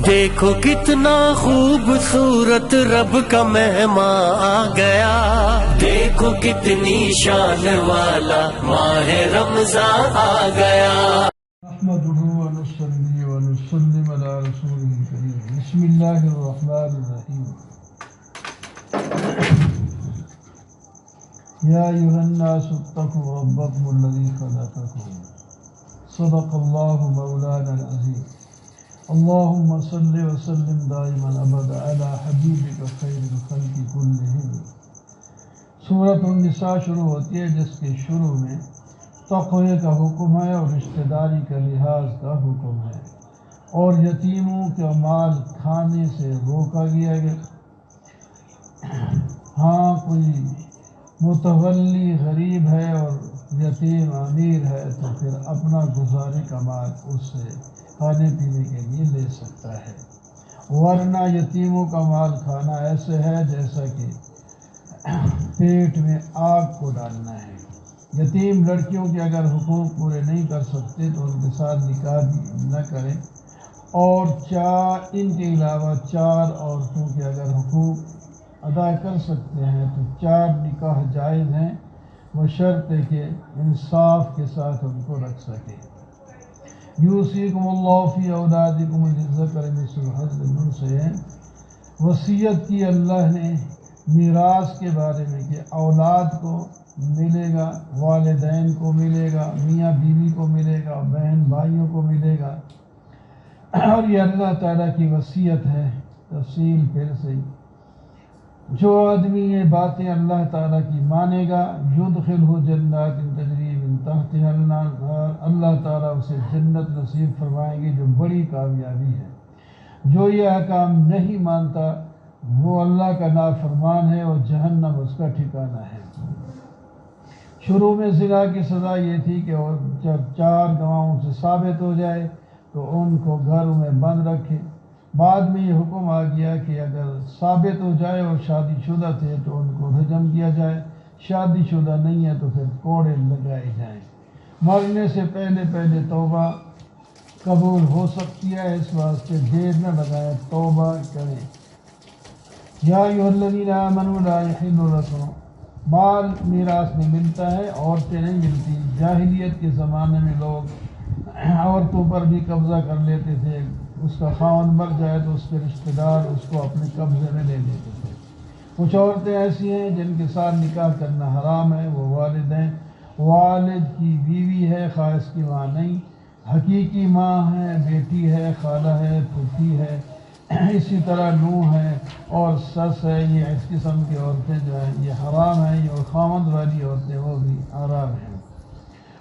دیکھو کتنا خوبصورت رب کا مہمان آ گیا، دیکھو کتنی شان والا ماہ رمضان آ گیا۔ نحمده ونصلي ونسلم على رسوله الكريم۔ بسم الله الرحمن الرحيم۔ يا أيها الناس اتقوا ربكم الذي خلقكم، صدق الله مولانا العظيم۔ اللهم صل وسلم دائما ابدا على حبيبك خير الخلق كلهم۔ سورۃ النساء شروع ہوتی ہے جس کے شروع میں تقوی کا حکم ہے اور رشتہ داری کا لحاظ کا حکم ہے، اور یتیموں کا مال کھانے سے روکا گیا گیا۔ ہاں کوئی متولی غریب ہے اور یتیم امیر ہے تو پھر اپنا گزارے کا مال اس سے کھانے پینے کے لیے لے سکتا ہے، ورنہ یتیموں کا مال کھانا ایسے ہے جیسا کہ پیٹ میں آگ کو ڈالنا ہے۔ یتیم لڑکیوں کے اگر حقوق پورے نہیں کر سکتے تو ان کے ساتھ نکاح بھی نہ کریں، اور ان کے علاوہ 4 عورتوں کے اگر حقوق ادا کر سکتے ہیں تو 4 نکاح جائز ہیں، بشرطے کہ انصاف کے ساتھ ان کو رکھ سکے۔ یوصیکم اللہ فی اولادکم للذکر مثل حظ الانثیین۔ وصیت کی اللہ نے میراث کے بارے میں کہ اولاد کو ملے گا، والدین کو ملے گا، میاں بیوی کو ملے گا، بہن بھائیوں کو ملے گا، اور یہ اللہ تعالیٰ کی وصیت ہے۔ تفصیل پھر سے جو آدمی یہ باتیں اللہ تعالیٰ کی مانے گا، یدخلہ جنات تجری من تحتہا الانہار، اللہ تعالیٰ اسے جنت نصیب فرمائیں گے، جو بڑی کامیابی ہے۔ جو یہ احکام نہیں مانتا وہ اللہ کا نافرمان ہے اور جہنم اس کا ٹھکانہ ہے۔ شروع میں زنا کی سزا یہ تھی کہ جب 4 گواہوں سے ثابت ہو جائے تو ان کو گھروں میں بند رکھے۔ بعد میں یہ حکم آ گیا کہ اگر ثابت ہو جائے اور شادی شدہ تھے تو ان کو رجم کیا جائے، شادی شدہ نہیں ہے تو پھر کوڑے لگائے جائیں۔ مرنے سے پہلے توبہ قبول ہو سکتی ہے، اس واسطے دیر نہ لگائیں، توبہ کریں۔ یا ایھا الذین آمنوا لا یحل لکم، مال میراث میں ملتا ہے، عورتیں نہیں ملتی۔ جاہلیت کے زمانے میں لوگ عورتوں پر بھی قبضہ کر لیتے تھے، اس کا خاوند مر جائے تو اس کے رشتہ دار اس کو اپنے قبضے میں لے لیتے تھے۔ کچھ عورتیں ایسی ہیں جن کے ساتھ نکاح کرنا حرام ہے، وہ والد کی بیوی ہے، خواہ اس کی ماں نہیں، حقیقی ماں ہے، بیٹی ہے، خالہ ہے، پھوپھی ہے، اسی طرح نوح ہے اور سس ہے۔ یہ اس قسم کی عورتیں جو ہیں یہ حرام ہیں، اور خاوند والی عورتیں وہ بھی حرام ہیں۔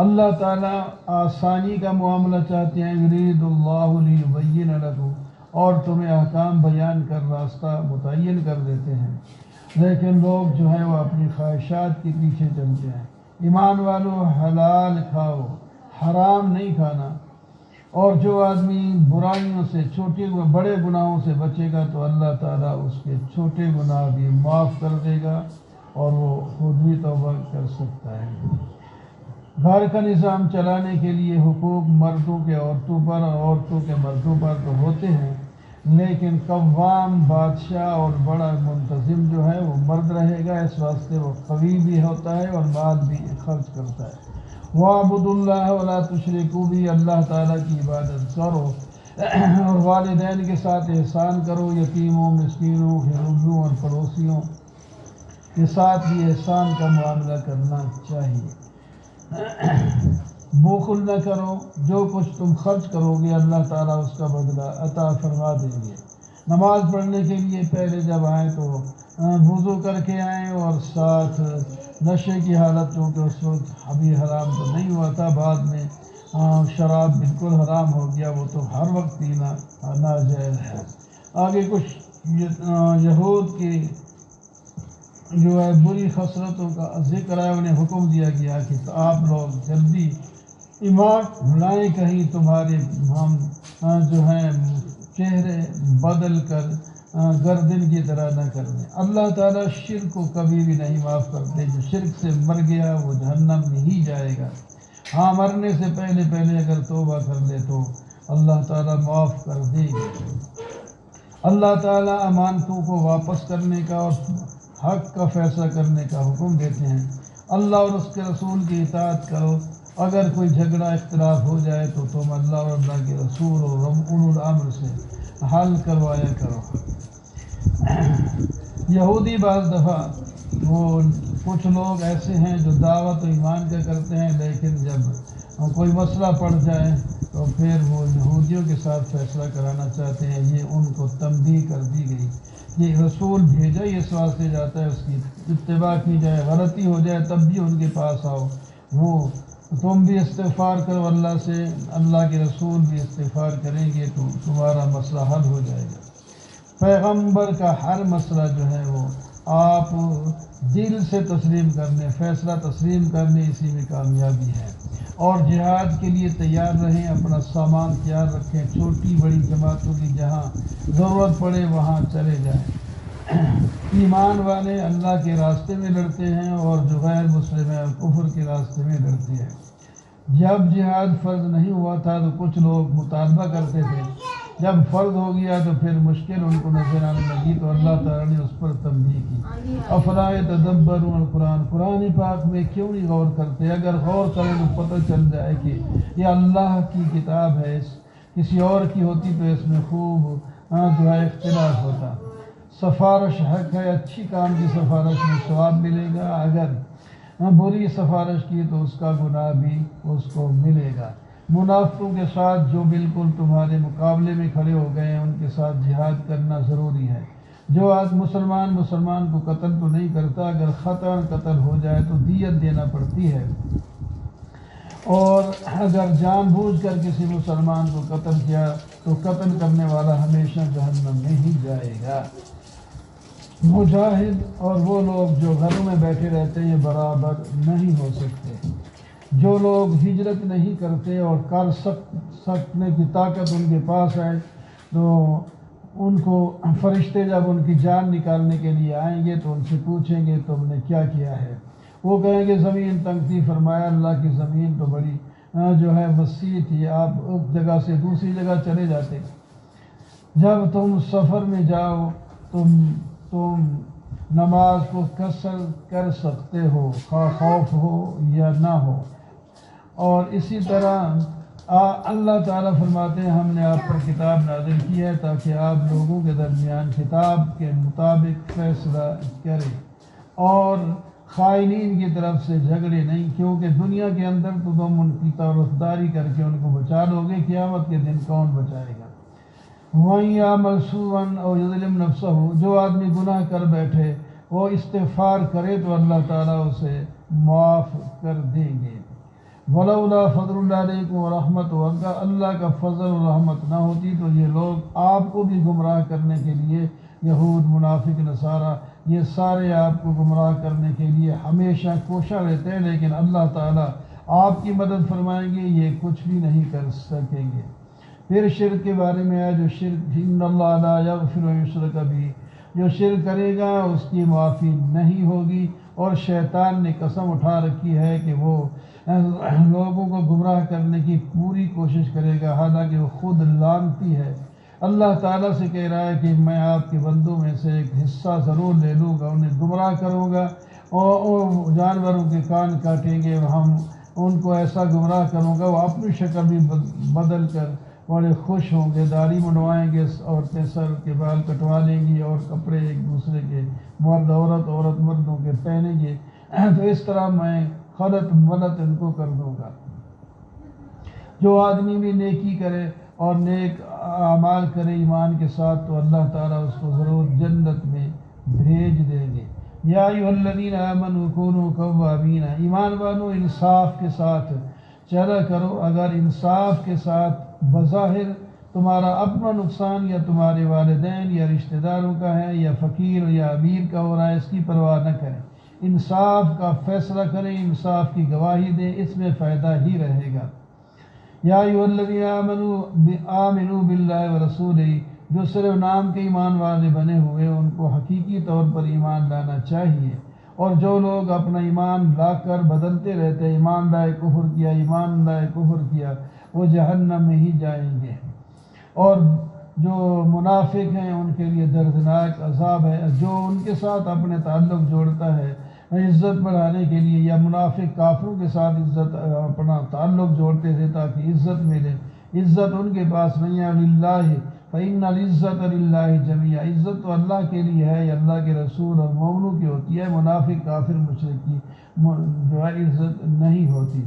اللہ تعالیٰ آسانی کا معاملہ چاہتے ہیں، یرید اللہ لیبین لکم، اور تمہیں احکام بیان کر راستہ متعین کر دیتے ہیں، لیکن لوگ جو ہیں وہ اپنی خواہشات کے پیچھے چلتے ہیں۔ ایمان والو حلال کھاؤ، حرام نہیں کھانا، اور جو آدمی برائیوں سے بڑے گناہوں سے بچے گا تو اللہ تعالیٰ اس کے چھوٹے گناہ بھی معاف کر دے گا اور وہ خود بھی توبہ کر سکتا ہے۔ گھر کا نظام چلانے کے لیے حقوق مردوں کے عورتوں پر اور عورتوں کے مردوں پر تو ہوتے ہیں، لیکن قوام بادشاہ اور بڑا منتظم جو ہے وہ مرد رہے گا، اس واسطے وہ قوی بھی ہوتا ہے اور مال بھی خرچ کرتا ہے۔ وَاعْبُدُوا اللَّهَ وَلَا تُشْرِكُوا بِهِ، اللہ تعالیٰ کی عبادت کرو اور والدین کے ساتھ احسان کرو، یتیموں، مسکینوں، غریبوں اور پڑوسیوں کے ساتھ بھی احسان کا معاملہ کرنا چاہیے۔ بخل نہ کرو، جو کچھ تم خرچ کرو گے اللہ تعالیٰ اس کا بدلہ عطا فرما دیں گے۔ نماز پڑھنے کے لیے پہلے جب آئیں تو وضو کر کے آئیں، اور ساتھ نشے کی حالت، چونکہ اس وقت ابھی حرام تو نہیں ہوا تھا، بعد میں شراب بالکل حرام ہو گیا، وہ تو ہر وقت پینا ناجائز ہے۔ آگے کچھ یہود کی جو ہے بری خصلتوں کا ذکر ہے، انہیں حکم دیا گیا کہ آپ لوگ جلدی ایمان لائیں، کہیں تمہارے ہم جو ہیں چہرے بدل کر گردن کی طرح نہ کر دیں۔ اللہ تعالیٰ شرک کو کبھی بھی نہیں معاف کرتے، جو شرک سے مر گیا وہ جہنم میں ہی جائے گا۔ ہاں مرنے سے پہلے اگر توبہ کر لے تو اللہ تعالیٰ معاف کر دے گا۔ اللہ تعالیٰ امانتوں کو واپس کرنے کا اور حق کا فیصلہ کرنے کا حکم دیتے ہیں۔ اللہ اور اس کے رسول کی اطاعت کرو، اگر کوئی جھگڑا اختلاف ہو جائے تو تم اللہ اور اللہ کے رسول اور اولو الامر سے حل کروایا کرو۔ یہودی بعض دفعہ کچھ لوگ ایسے ہیں جو دعوت و ایمان کا کرتے ہیں، لیکن جب کوئی مسئلہ پڑ جائے تو پھر وہ یہودیوں کے ساتھ فیصلہ کرانا چاہتے ہیں۔ یہ ان کو تنبیہ کر دی گئی، یہ رسول بھیجا ہی اس واسطے جاتا ہے اس کی اتباع کی جائے، غلطی ہو جائے تب بھی ان کے پاس آؤ، وہ تم بھی استغفار کرو اللہ سے، اللہ کے رسول بھی استغفار کریں گے تو تمہارا مسئلہ حل ہو جائے گا۔ پیغمبر کا ہر مسئلہ جو ہے وہ آپ دل سے تسلیم کرنے، فیصلہ تسلیم کرنے، اسی میں کامیابی ہے۔ اور جہاد کے لیے تیار رہیں، اپنا سامان تیار رکھیں، چھوٹی بڑی جماعتوں کی جہاں ضرورت پڑے وہاں چلے جائیں۔ ایمان والے اللہ کے راستے میں لڑتے ہیں اور جو غیر مسلم ہیں کفر کے راستے میں لڑتے ہیں۔ جب جہاد فرض نہیں ہوا تھا تو کچھ لوگ مطالبہ کرتے تھے، جب فرض ہو گیا تو پھر مشکل ان کو نظر آنے لگی تو اللہ تعالیٰ نے اس پر تنبیہ کی۔ افلا یتدبرون القرآن، قرآن پاک میں کیوں نہیں غور کرتے؟ اگر غور کریں تو پتہ چل جائے کہ یہ اللہ کی کتاب ہے، کسی اور کی ہوتی تو اس میں خوب جو ہے اختلاف ہوتا۔ سفارش حق ہے، اچھی کام کی سفارش میں ثواب ملے گا، اگر بری سفارش کی تو اس کا گناہ بھی اس کو ملے گا۔ منافقوں کے ساتھ جو بالکل تمہارے مقابلے میں کھڑے ہو گئے ہیں ان کے ساتھ جہاد کرنا ضروری ہے۔ جو آج مسلمان کو قتل تو نہیں کرتا، اگر خطا قتل ہو جائے تو دیت دینا پڑتی ہے، اور اگر جان بوجھ کر کسی مسلمان کو قتل کیا تو قتل کرنے والا ہمیشہ جہنم میں ہی جائے گا۔ مجاہد اور وہ لوگ جو گھروں میں بیٹھے رہتے ہیں برابر نہیں ہو سکتے۔ جو لوگ ہجرت نہیں کرتے اور کر سکنے کی طاقت ان کے پاس ہے تو ان کو فرشتے جب ان کی جان نکالنے کے لیے آئیں گے تو ان سے پوچھیں گے تم نے کیا کیا ہے؟ وہ کہیں گے زمین تنگ تھی، فرمایا اللہ کی زمین تو بڑی جو ہے وسیع تھی، آپ ایک جگہ سے دوسری جگہ چلے جاتے۔ جب تم سفر میں جاؤ تم نماز کو قصر کر سکتے ہو، خواہ خوف ہو یا نہ ہو۔ اور اسی طرح اللہ تعالیٰ فرماتے ہیں ہم نے آپ پر کتاب نازل کی ہے تاکہ آپ لوگوں کے درمیان کتاب کے مطابق فیصلہ کریں اور خائنین کی طرف سے جھگڑے نہیں، کیونکہ دنیا کے اندر تو تم ان کی طرفداری کر کے ان کو بچا لو گے، قیامت کے دن کون بچائے گا؟ وَإِن يَعْمَلْ سُوءًا أَوْ يَظْلِمْ نَفْسَهُ، جو آدمی گناہ کر بیٹھے وہ استغفار کرے تو اللہ تعالیٰ اسے معاف کر دیں گے۔ وَلَوْلَا فَضْلُ اللَّهِ عَلَيْكُمْ وَرَحْمَتُهُ، اگر اللہ کا فضل و رحمت نہ ہوتی تو یہ لوگ آپ کو بھی گمراہ کرنے کے لیے، یہود منافق نصارہ یہ سارے آپ کو گمراہ کرنے کے لیے ہمیشہ کوشاں رہتے ہیں، لیکن اللہ تعالیٰ آپ کی مدد فرمائیں گے، یہ کچھ بھی نہیں کر سکیں گے۔ پھر شرک کے بارے میں ہے، جو شرک ان اللہ لا یغفر ان یشرک بہ، جو شرک کرے گا اس کی معافی نہیں ہوگی، اور شیطان نے قسم اٹھا رکھی ہے کہ وہ لوگوں کو گمراہ کرنے کی پوری کوشش کرے گا، حالانکہ وہ خود لعنتی ہے۔ اللہ تعالیٰ سے کہہ رہا ہے کہ میں آپ کے بندوں میں سے ایک حصہ ضرور لے لوں گا، انہیں گمراہ کروں گا اور جانوروں کے کان کاٹیں گے، ہم ان کو ایسا گمراہ کروں گا وہ اپنی شکل بھی بدل کر بڑے خوش ہوں گے، داڑھی منڈوائیں گے، عورتیں سر کے بال کٹوا لیں گی اور کپڑے ایک دوسرے کے عورت مردوں کے پہنیں گے، تو اس طرح میں خلط ملت ان کو کر دوں گا۔ جو آدمی بھی نیکی کرے اور نیک اعمال کرے ایمان کے ساتھ تو اللہ تعالیٰ اس کو ضرور جنت میں بھیج دیں گے۔ یا ایھا الذین آمنوا کونوا قوامین، ایمان والو انصاف کے ساتھ چلا کرو، اگر انصاف کے ساتھ بظاہر تمہارا اپنا نقصان یا تمہارے والدین یا رشتہ داروں کا ہے یا فقیر یا امیر کا ہو رہا ہے، اس کی پرواہ نہ کریں، انصاف کا فیصلہ کریں، انصاف کی گواہی دیں، اس میں فائدہ ہی رہے گا۔ یا ایھا الذین آمنوا باللہ ورسولہ، جو صرف نام کے ایمان والے بنے ہوئے ان کو حقیقی طور پر ایمان لانا چاہیے، اور جو لوگ اپنا ایمان لا کر بدلتے رہتے ہیں، ایمان لائے کفر کیا، ایمان لائے کفر کیا، وہ جہنم میں ہی جائیں گے۔ اور جو منافق ہیں ان کے لیے دردناک عذاب ہے۔ جو ان کے ساتھ اپنے تعلق جوڑتا ہے عزت بڑھانے کے لیے، یا منافق کافروں کے ساتھ اپنا تعلق جوڑتے تھے تاکہ عزت ملے، عزت ان کے پاس نہیں ہے۔ للہ فإن العزت للہ جمیعا، عزت تو اللہ کے لیے ہے، یہ اللہ کے رسول اور مومنوں کی ہوتی ہے، منافق کافر مشرک کی جو ہے عزت نہیں ہوتی۔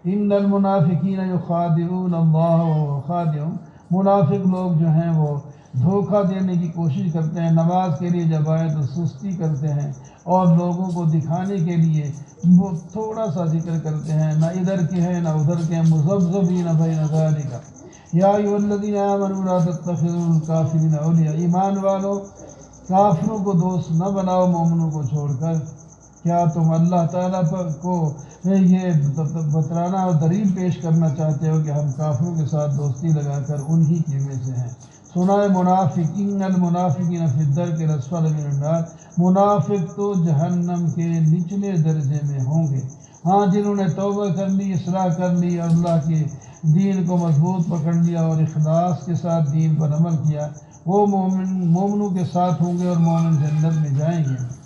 ان المنافقین یخادعون اللہ وهو خادعهم، منافق لوگ جو ہیں وہ دھوکہ دینے کی کوشش کرتے ہیں، نماز کے لیے جب آئے تو سستی کرتے ہیں اور لوگوں کو دکھانے کے لیے وہ تھوڑا سا ذکر کرتے ہیں، نہ ادھر کے ہیں نہ ادھر کے ہیں، مذبذبین بین ذلک۔ یا ایھا الذین آمنوا لا تتخذوا الکافرین اولیاء، ایمان والو کافروں کو دوست نہ بناؤ مومنوں کو چھوڑ کر۔ کیا تم اللہ تعالیٰ کو یہ بترانا اور دلیل پیش کرنا چاہتے ہو کہ ہم کافروں کے ساتھ دوستی لگا کر انہی کی میں سے ہیں؟ سنائے منافقین المنافقین فی الدرک الاسفل من النار، منافق تو جہنم کے نچلے درجے میں ہوں گے۔ ہاں جنہوں نے توبہ کر لی، اصلاح کر لی اور اللہ کے دین کو مضبوط پکڑ لیا اور اخلاص کے ساتھ دین پر عمل کیا، وہ مومنوں کے ساتھ ہوں گے اور مومن جنت میں جائیں گے۔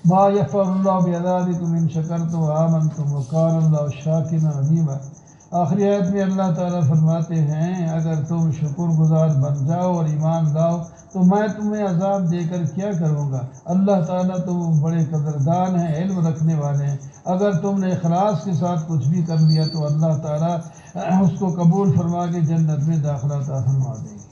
ما یفعل اللہ بعذابکم ان شکرتم وآمنتم وکان اللہ شاکرا علیما۔ آخری آیت میں اللہ تعالیٰ فرماتے ہیں اگر تم شکر گزار بن جاؤ اور ایمان لاؤ تو میں تمہیں عذاب دے کر کیا کروں گا، اللہ تعالیٰ تو بڑے قدردان ہیں، علم رکھنے والے ہیں۔ اگر تم نے اخلاص کے ساتھ کچھ بھی کر لیا تو اللہ تعالیٰ اس کو قبول فرما کے جنت میں داخلہ عطا فرما دیں گے۔